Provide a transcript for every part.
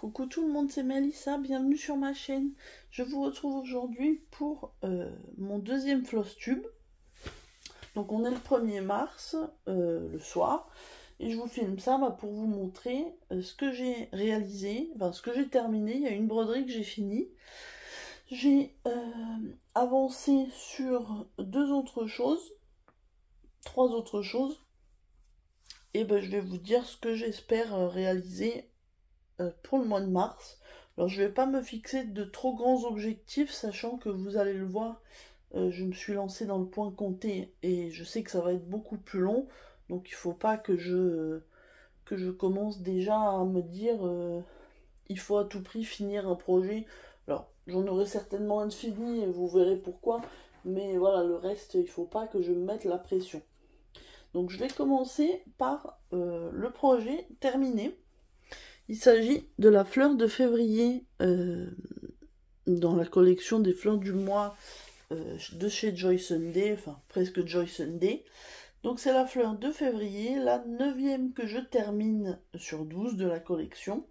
Coucou tout le monde, c'est Mélissa, bienvenue sur ma chaîne. Je vous retrouve aujourd'hui pour mon deuxième floss tube. Donc on est le 1er mars, le soir, et je vous filme ça pour vous montrer ce que j'ai réalisé, enfin ce que j'ai terminé. Il y a une broderie que j'ai finie. J'ai avancé sur trois autres choses, et je vais vous dire ce que j'espère réaliser pour le mois de mars. Alors je vais pas me fixer de trop grands objectifs, sachant que vous allez le voir, je me suis lancée dans le point compté et je sais que ça va être beaucoup plus long, donc il faut pas que je commence déjà à me dire il faut à tout prix finir un projet. Alors j'en aurai certainement un de fini et vous verrez pourquoi, mais voilà, le reste il faut pas que je me mette la pression. Donc je vais commencer par le projet terminé. Il s'agit de la fleur de février dans la collection des fleurs du mois de chez Joy Sunday, enfin presque Joy Sunday. Donc c'est la fleur de février, la 9e que je termine sur 12 de la collection.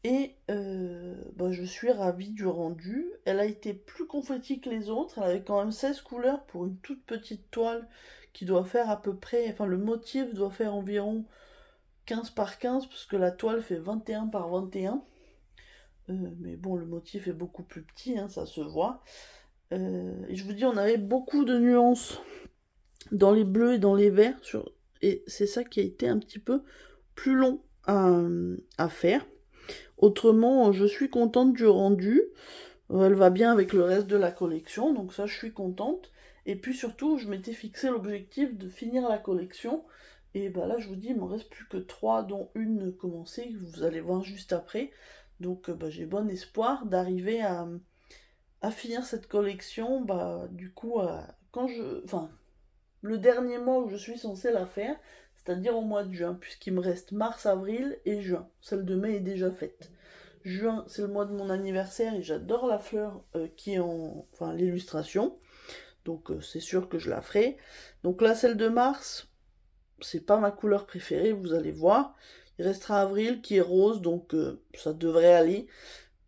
Et je suis ravie du rendu. Elle a été plus confetti que les autres, elle avait quand même 16 couleurs pour une toute petite toile qui doit faire à peu près, enfin le motif doit faire environ 15 par 15 parce que la toile fait 21 par 21. Mais bon, le motif est beaucoup plus petit, hein, ça se voit. Et je vous dis, on avait beaucoup de nuances dans les bleus et dans les verts. Et c'est ça qui a été un petit peu plus long à faire. Autrement, je suis contente du rendu. Elle va bien avec le reste de la collection, donc ça, je suis contente. Et puis surtout, je m'étais fixé l'objectif de finir la collection. Et là, je vous dis, il m'en reste plus que 3, dont une commencée, que vous allez voir juste après. Donc, j'ai bon espoir d'arriver à finir cette collection. Du coup, le dernier mois où je suis censée la faire, c'est-à-dire au mois de juin, puisqu'il me reste mars, avril et juin. Celle de mai est déjà faite. Juin, c'est le mois de mon anniversaire et j'adore la fleur qui est l'illustration. Donc, c'est sûr que je la ferai. Donc là, celle de mars, c'est pas ma couleur préférée, vous allez voir. Il restera avril qui est rose, donc ça devrait aller.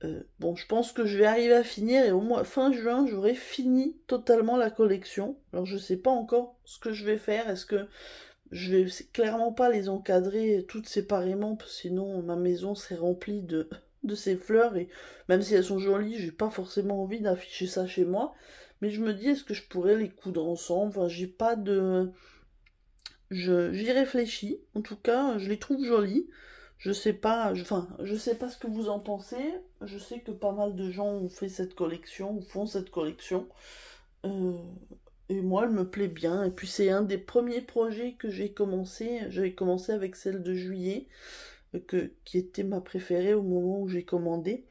Je pense que je vais arriver à finir et au moins fin juin, j'aurai fini totalement la collection. Alors je sais pas encore ce que je vais faire. Est-ce que je vais clairement pas les encadrer toutes séparément, parce que sinon ma maison serait remplie de ces fleurs, et même si elles sont jolies, j'ai pas forcément envie d'afficher ça chez moi. Mais je me dis, est-ce que je pourrais les coudre ensemble? Enfin, j'ai pas de... J'y réfléchis, en tout cas, je les trouve jolies. Je sais pas, je sais pas ce que vous en pensez. Je sais que pas mal de gens ont fait cette collection, ou font cette collection. Euh, et moi, elle me plaît bien. Et puis c'est un des premiers projets que j'ai commencé. J'avais commencé avec celle de juillet, qui était ma préférée au moment où j'ai commandé.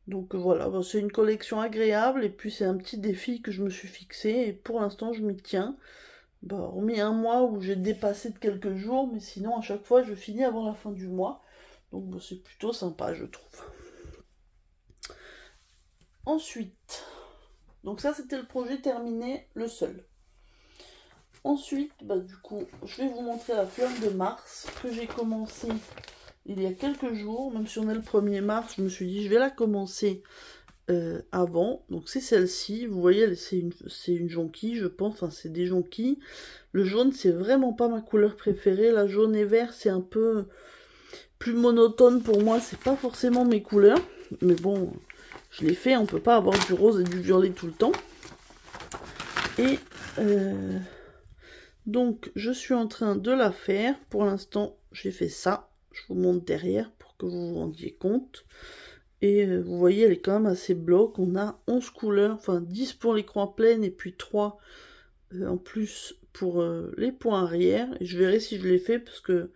Donc voilà, c'est une collection agréable. Et puis c'est un petit défi que je me suis fixé. Et pour l'instant, je m'y tiens. Hormis un mois où j'ai dépassé de quelques jours, mais sinon à chaque fois je finis avant la fin du mois. Donc c'est plutôt sympa, je trouve. Ensuite, donc ça c'était le projet terminé, le seul. Ensuite, du coup, je vais vous montrer la fleur de mars que j'ai commencé il y a quelques jours. Même si on est le 1er mars, je me suis dit je vais la commencer avant. Donc c'est celle-ci, vous voyez, c'est une jonquille, je pense, enfin c'est des jonquilles. Le jaune, c'est vraiment pas ma couleur préférée. La jaune et vert, c'est un peu plus monotone pour moi, c'est pas forcément mes couleurs. Mais bon, je l'ai fait, on peut pas avoir du rose et du violet tout le temps. Et donc, je suis en train de la faire. Pour l'instant, j'ai fait ça. Je vous montre derrière pour que vous vous rendiez compte. Et vous voyez, elle est quand même assez bloc. On a 11 couleurs, enfin 10 pour les croix pleines et puis 3 en plus pour les points arrière. Et je verrai si je l'ai fait parce que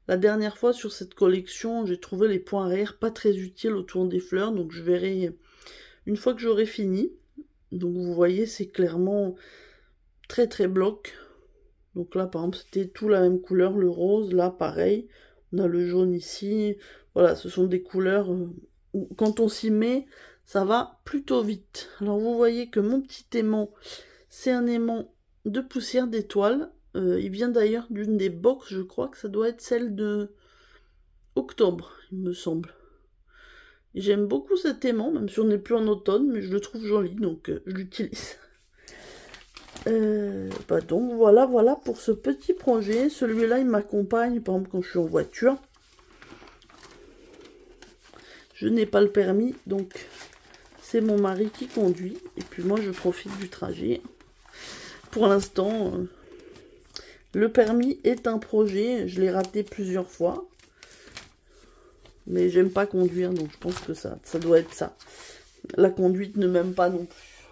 la dernière fois sur cette collection, j'ai trouvé les points arrière pas très utiles autour des fleurs. Donc je verrai une fois que j'aurai fini. Donc vous voyez, c'est clairement très très bloc. Donc là, par exemple, c'était tout la même couleur, le rose. Là, pareil, on a le jaune ici. Voilà, ce sont des couleurs où, quand on s'y met, ça va plutôt vite. Alors, vous voyez que mon petit aimant, c'est un aimant de poussière d'étoile. Il vient d'ailleurs d'une des box, je crois que ça doit être celle de octobre, il me semble. J'aime beaucoup cet aimant, même si on n'est plus en automne, mais je le trouve joli, donc je l'utilise. Donc voilà pour ce petit projet. Celui-là, il m'accompagne, par exemple, quand je suis en voiture. Je n'ai pas le permis, donc c'est mon mari qui conduit. Et puis moi, je profite du trajet. Pour l'instant, le permis est un projet. Je l'ai raté plusieurs fois. Mais j'aime pas conduire, donc je pense que ça doit être ça. La conduite ne m'aime pas non plus.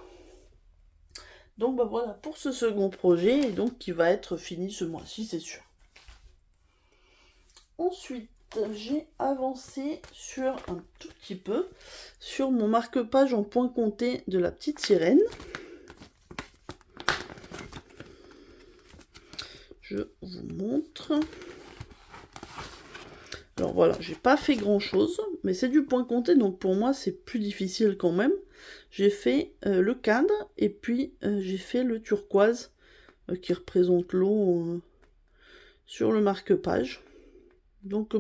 Donc bah voilà pour ce second projet, et donc qui va être fini ce mois-ci, c'est sûr. Ensuite, j'ai avancé sur un tout petit peu sur mon marque-page en point compté de la petite sirène. Je vous montre. Alors voilà, j'ai pas fait grand chose, mais c'est du point compté, donc pour moi c'est plus difficile quand même. J'ai fait le cadre, et puis j'ai fait le turquoise qui représente l'eau sur le marque-page. Donc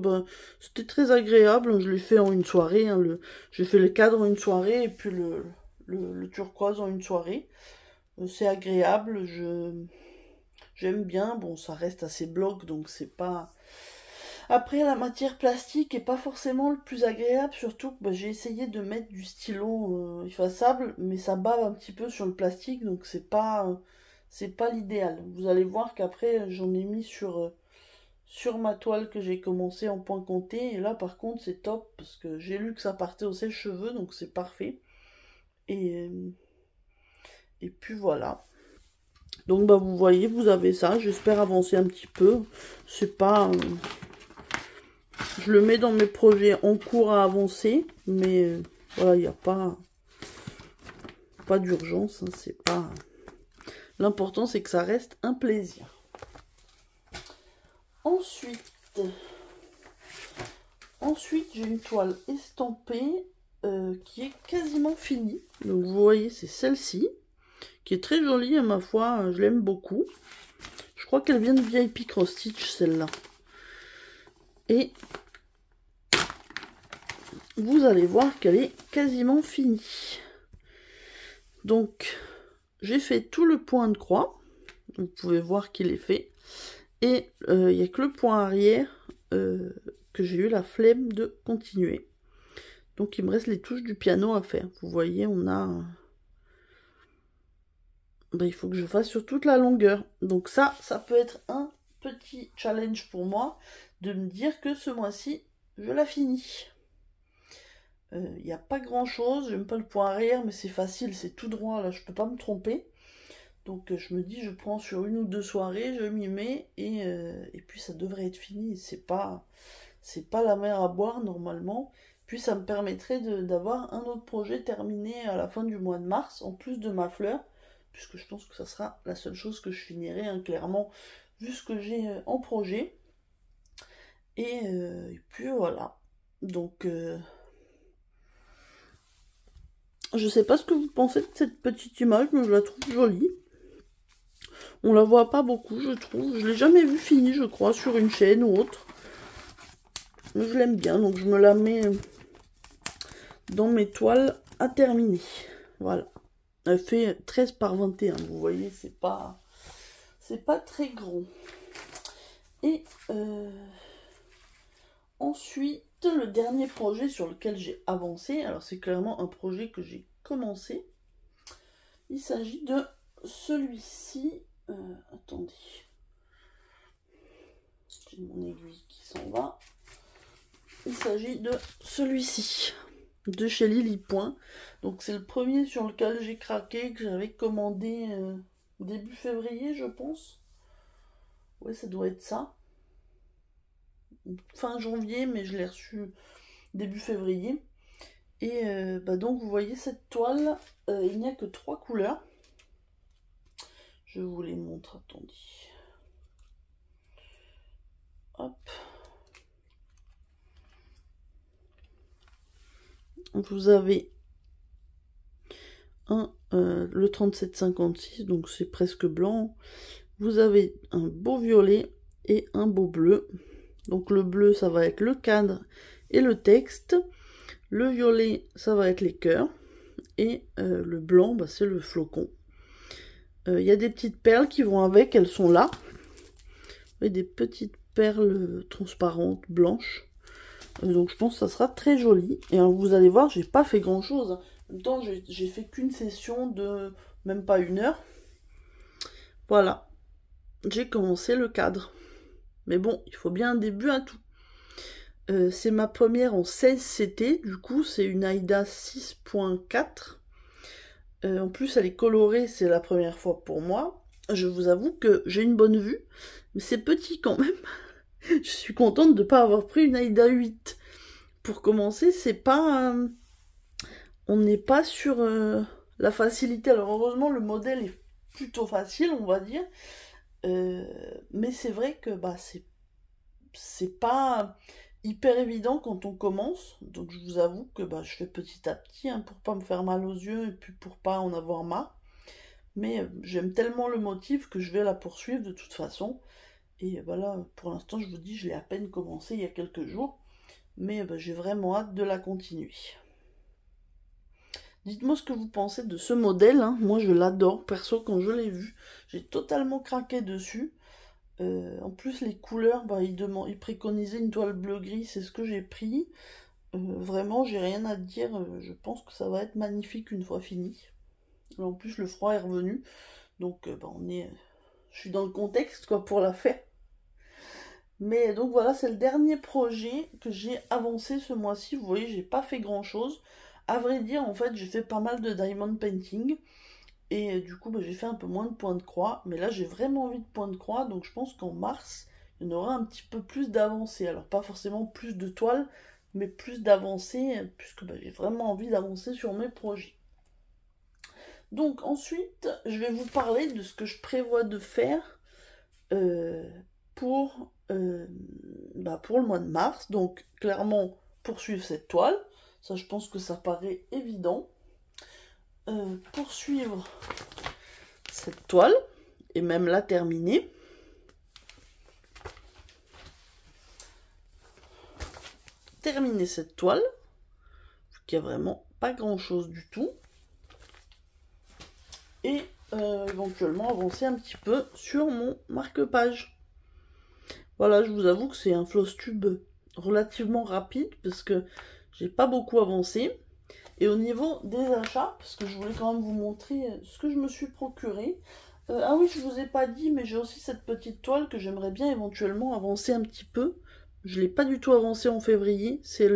c'était très agréable, je l'ai fait en une soirée, hein, j'ai fait le cadre en une soirée, et puis le turquoise en une soirée. C'est agréable, j'aime bien, bon ça reste assez bloc, donc c'est pas... Après, la matière plastique est pas forcément le plus agréable, surtout que j'ai essayé de mettre du stylo effaçable, mais ça bave un petit peu sur le plastique, donc c'est pas l'idéal. Vous allez voir qu'après, j'en ai mis sur ma toile que j'ai commencé en point compté, et là par contre c'est top, parce que j'ai lu que ça partait au sèche-cheveux, donc c'est parfait. Et puis voilà. Donc bah vous voyez, vous avez ça, j'espère avancer un petit peu. C'est pas... Je le mets dans mes projets en cours à avancer, mais voilà, il n'y a pas d'urgence, hein, c'est pas... L'important c'est que ça reste un plaisir. Ensuite j'ai une toile estampée qui est quasiment finie. Donc vous voyez, c'est celle-ci, qui est très jolie à ma foi, je l'aime beaucoup. Je crois qu'elle vient de VIP Cross Stitch, celle-là. Et vous allez voir qu'elle est quasiment finie. Donc, j'ai fait tout le point de croix. Vous pouvez voir qu'il est fait. Et il n'y a que le point arrière que j'ai eu la flemme de continuer. Donc, il me reste les touches du piano à faire. Vous voyez, on a... il faut que je fasse sur toute la longueur. Donc ça peut être un petit challenge pour moi, de me dire que ce mois-ci, je la finis. Il n'y a pas grand chose, j'aime pas le point arrière, mais c'est facile, c'est tout droit, là je peux pas me tromper. Donc je me dis, je prends sur une ou deux soirées, je m'y mets, et puis ça devrait être fini. C'est pas la mer à boire normalement. Puis ça me permettrait d'avoir un autre projet terminé à la fin du mois de mars, en plus de ma fleur, puisque je pense que ça sera la seule chose que je finirai, hein, clairement, vu ce que j'ai en projet. Et puis voilà. Donc... je sais pas ce que vous pensez de cette petite image, mais je la trouve jolie. On la voit pas beaucoup, je trouve. Je l'ai jamais vue finie, je crois, sur une chaîne ou autre. Mais je l'aime bien, donc je me la mets dans mes toiles à terminer. Voilà. Elle fait 13 par 21, vous voyez, c'est pas très grand. Et ensuite, le dernier projet sur lequel j'ai avancé, alors c'est clairement un projet que j'ai commencé. Il s'agit de celui-ci. Attendez. J'ai mon aiguille qui s'en va. Il s'agit de celui-ci, de chez Lily Point. Donc c'est le premier sur lequel j'ai craqué, que j'avais commandé début février, je pense. Ouais, ça doit être ça. Fin janvier, mais je l'ai reçu début février. Et donc vous voyez cette toile, il n'y a que 3 couleurs. Je vous les montre, attendez. Hop. Vous avez le 3756, donc c'est presque blanc. Vous avez un beau violet et un beau bleu. Donc le bleu, ça va être le cadre et le texte. Le violet, ça va être les cœurs. Et le blanc, bah, c'est le flocon. Il y a des petites perles qui vont avec, elles sont là. Et des petites perles transparentes, blanches. Donc je pense que ça sera très joli. Et vous allez voir, j'ai pas fait grand chose. En même temps, j'ai fait qu'une session de même pas 1 heure. Voilà. J'ai commencé le cadre. Mais bon, il faut bien un début à tout. C'est ma première en 16 CT. Du coup, c'est une Aïda 6.4. En plus, elle est colorée, c'est la première fois pour moi. Je vous avoue que j'ai une bonne vue, mais c'est petit quand même. Je suis contente de ne pas avoir pris une Aïda 8. Pour commencer, c'est pas... on n'est pas sur la facilité. Alors heureusement, le modèle est plutôt facile, on va dire. Mais c'est vrai que bah, c'est pas hyper évident quand on commence. Donc je vous avoue que bah, je fais petit à petit hein, pour pas me faire mal aux yeux et puis pour pas en avoir marre. Mais j'aime tellement le motif que je vais la poursuivre de toute façon. Et voilà, pour l'instant, je vous dis, je l'ai à peine commencé il y a quelques jours. Mais j'ai vraiment hâte de la continuer. Dites-moi ce que vous pensez de ce modèle. Hein. Moi, je l'adore. Perso, quand je l'ai vu, j'ai totalement craqué dessus. En plus, les couleurs, bah, ils préconisaient une toile bleu-gris. C'est ce que j'ai pris. Vraiment, j'ai rien à dire. Je pense que ça va être magnifique une fois fini. En plus, le froid est revenu. Donc, bah, je suis dans le contexte quoi, pour la faire. Mais donc voilà, c'est le dernier projet que j'ai avancé ce mois-ci. Vous voyez, j'ai pas fait grand-chose. À vrai dire, en fait, j'ai fait pas mal de diamond painting. Et du coup, bah, j'ai fait un peu moins de points de croix. Mais là, j'ai vraiment envie de points de croix. Donc je pense qu'en mars, il y en aura un petit peu plus d'avancée. Alors pas forcément plus de toiles, mais plus d'avancée. Puisque bah, j'ai vraiment envie d'avancer sur mes projets. Donc ensuite, je vais vous parler de ce que je prévois de faire pour le mois de mars. Donc clairement, poursuivre cette toile. Ça, je pense que ça paraît évident. Poursuivre cette toile et même la terminer. Terminer cette toile, qui a vraiment pas grand chose du tout. Et éventuellement avancer un petit peu sur mon marque-page. Voilà, je vous avoue que c'est un floss tube relativement rapide parce que j'ai pas beaucoup avancé. Et au niveau des achats, parce que je voulais quand même vous montrer ce que je me suis procuré. Ah oui, je vous ai pas dit, mais j'ai aussi cette petite toile que j'aimerais bien éventuellement avancer un petit peu. Je l'ai pas du tout avancé en février. C'est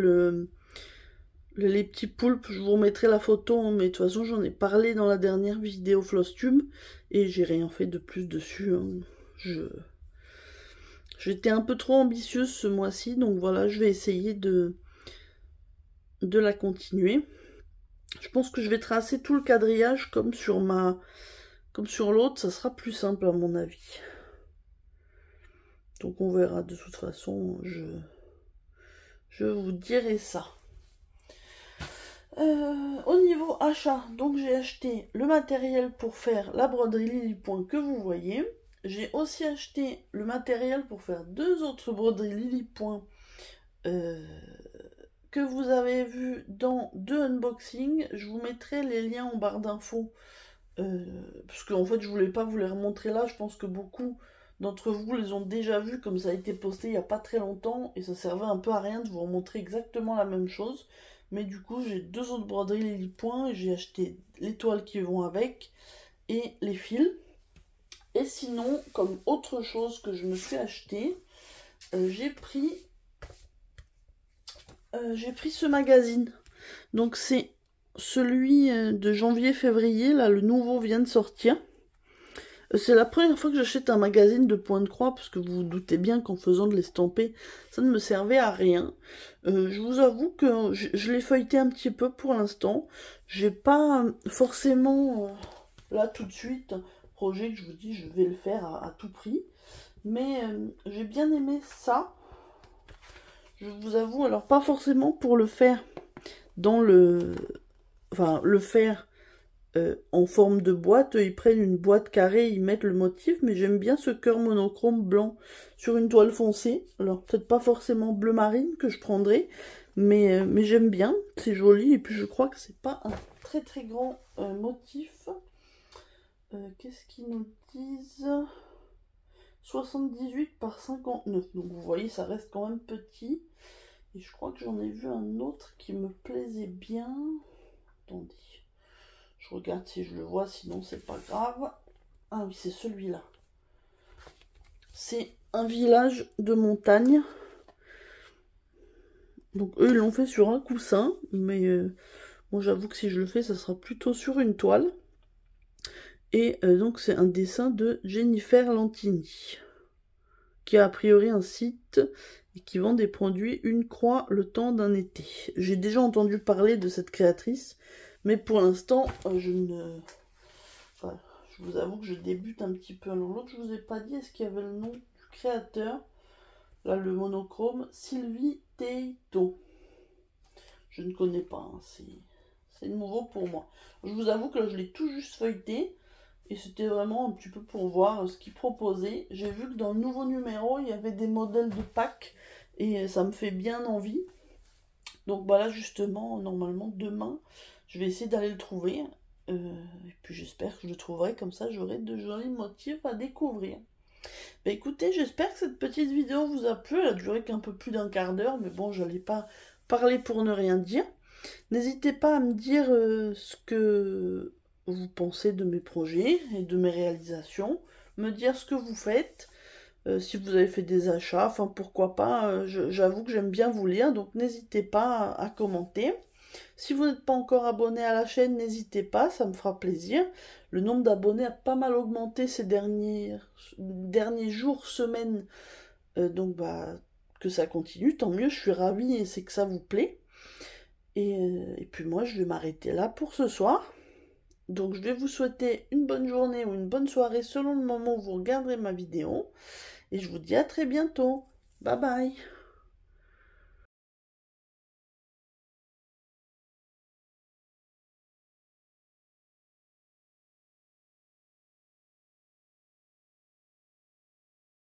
les petits poulpes. Je vous remettrai la photo, hein, mais de toute façon, j'en ai parlé dans la dernière vidéo Flosstube. Et j'ai rien fait de plus dessus. Hein. J'étais un peu trop ambitieuse ce mois-ci, donc voilà, je vais essayer de la continuer. Je pense que je vais tracer tout le quadrillage comme sur l'autre, ça sera plus simple à mon avis. Donc on verra, de toute façon, je vous dirai ça. Au niveau achat, donc j'ai acheté le matériel pour faire la broderie Lily Point que vous voyez. J'ai aussi acheté le matériel pour faire 2 autres broderies Lily Point que vous avez vu dans 2 unboxings. Je vous mettrai les liens en barre d'infos. Parce qu'en fait, je voulais pas vous les remontrer là. Je pense que beaucoup d'entre vous les ont déjà vus, comme ça a été posté il n'y a pas très longtemps. Et ça servait un peu à rien de vous remontrer exactement la même chose. Mais du coup, j'ai 2 autres broderies Lily Point. J'ai acheté les toiles qui vont avec et les fils. Et sinon, comme autre chose que je me suis acheté, j'ai pris ce magazine. Donc c'est celui de janvier-février, là le nouveau vient de sortir. C'est la première fois que j'achète un magazine de point de croix, parce que vous vous doutez bien qu'en faisant de l'estampé, ça ne me servait à rien. Je vous avoue que je l'ai feuilleté un petit peu pour l'instant. J'ai pas forcément, là tout de suite, un projet que je vous dis je vais le faire à tout prix. Mais j'ai bien aimé ça. Je vous avoue, alors pas forcément pour le faire dans le... Enfin, le faire en forme de boîte. Ils prennent une boîte carrée, ils mettent le motif, mais j'aime bien ce cœur monochrome blanc sur une toile foncée. Alors peut-être pas forcément bleu marine que je prendrai, mais j'aime bien, c'est joli, et puis je crois que c'est pas un très très grand motif. Qu'est-ce qu'ils nous disent? 78 par 59, donc vous voyez ça reste quand même petit, et je crois que j'en ai vu un autre qui me plaisait bien. Attendez, je regarde si je le vois, sinon c'est pas grave. Ah oui, c'est celui-là. C'est un village de montagne. Donc eux, ils l'ont fait sur un coussin. Mais moi, j'avoue que si je le fais, ça sera plutôt sur une toile. Et donc, c'est un dessin de Jennifer Lantini, qui a priori un site et qui vend des produits Une Croix le temps d'un été. J'ai déjà entendu parler de cette créatrice, mais pour l'instant, je vous avoue que je débute un petit peu. Alors l'autre, je vous ai pas dit, est-ce qu'il y avait le nom du créateur? Là, le monochrome, Sylvie Teito. Je ne connais pas, hein, c'est nouveau pour moi. Je vous avoue que là, je l'ai tout juste feuilleté, et c'était vraiment un petit peu pour voir ce qu'il proposait. J'ai vu que dans le nouveau numéro, il y avait des modèles de pack, et ça me fait bien envie. Donc bah là, justement, normalement, demain, je vais essayer d'aller le trouver. Et puis j'espère que je le trouverai, comme ça j'aurai de jolis motifs à découvrir. Bah écoutez, j'espère que cette petite vidéo vous a plu. Elle a duré qu'un peu plus d'un quart d'heure, mais bon, j'allais pas parler pour ne rien dire. N'hésitez pas à me dire ce que vous pensez de mes projets et de mes réalisations, me dire ce que vous faites, si vous avez fait des achats, enfin pourquoi pas, j'avoue que j'aime bien vous lire, donc n'hésitez pas à commenter. Si vous n'êtes pas encore abonné à la chaîne, n'hésitez pas, ça me fera plaisir. Le nombre d'abonnés a pas mal augmenté ces derniers jours, semaines, donc bah que ça continue, tant mieux, je suis ravie et c'est que ça vous plaît. Et puis moi, je vais m'arrêter là pour ce soir. Donc je vais vous souhaiter une bonne journée ou une bonne soirée selon le moment où vous regarderez ma vidéo. Et je vous dis à très bientôt. Bye bye.